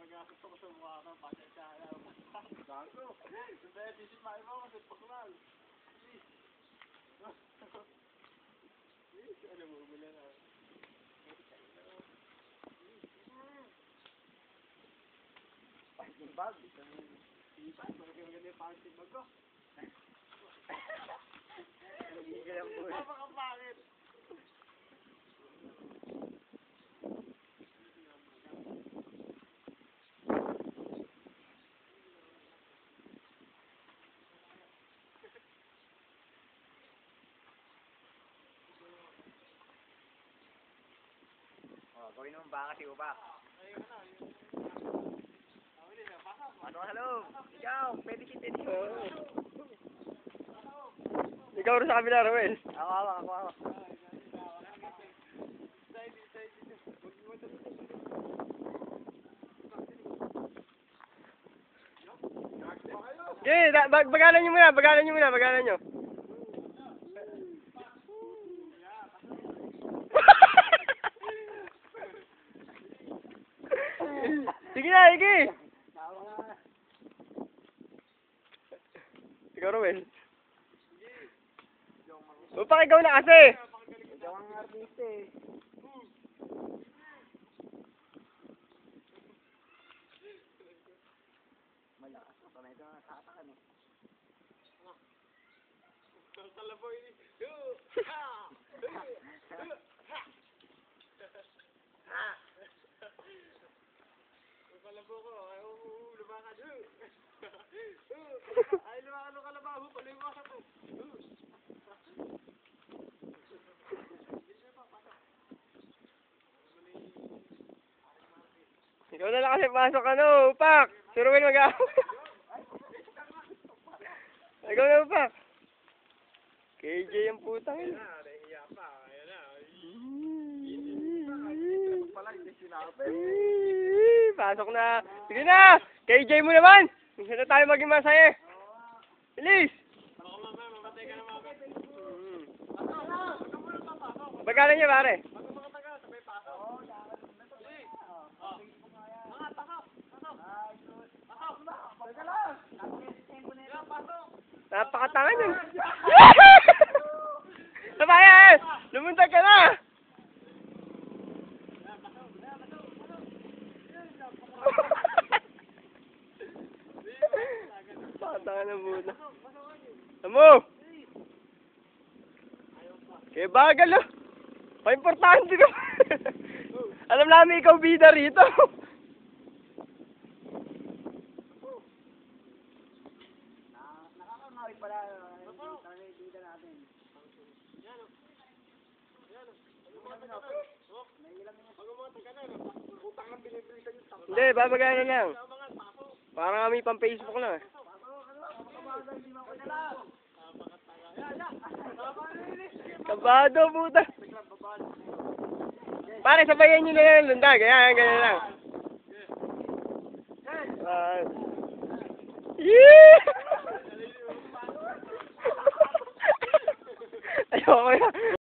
Pag-asot ko sa mukha ka, pasensya na. Gago. Sabi, tisit main mo kasi pakmal. Ano mo, umula na. Punching bag. Maganda yung punching bag ko. Nagigil ang buhay. Napakapangit. Gawin mo ba kasi upak? Ano, hello? Ikaw, pwede kita dito. Ikaw rin sa kabila, Ruel. Ako. Okay, bagalan nyo muna. Sige na, sige! Ikaw, Ruel. Upak, ikaw na kasi! Ikaw ang artista eh. Malakas ka pa na ito natatakan eh. Kalaboy ni. Kalabo ko. Ay, lumakad. Ay, lumakad ng kalababo. Paliwasan ko. Ikaw na lang kasi pasok upak! Si Ruel mag-aaway. Ikaw na, upak! KJ ang putang yun. Nahiya pa. Ayan na. Pasok na. Sige na! KJ mo naman! Hindi na tayo maging masaya. Bilis! Baka mamaya, mamatay ka na mga. Bagalan niya, pare. Napakatangan yun. Sabaya eh! Lumuntag ka na! Napakatangan ng muna. Amo! Kaya bagal oh! Pa-importante ka! Alam namin ikaw bida rito! Nakakangawit pala ang bida natin. Hindi, babagalan lang. Parang kami pang Facebook lang eh. Kabado, puta. Pare, sabayan nyo na lang lundag. Ayan, ganyan lang. Yeah! Ayoko na.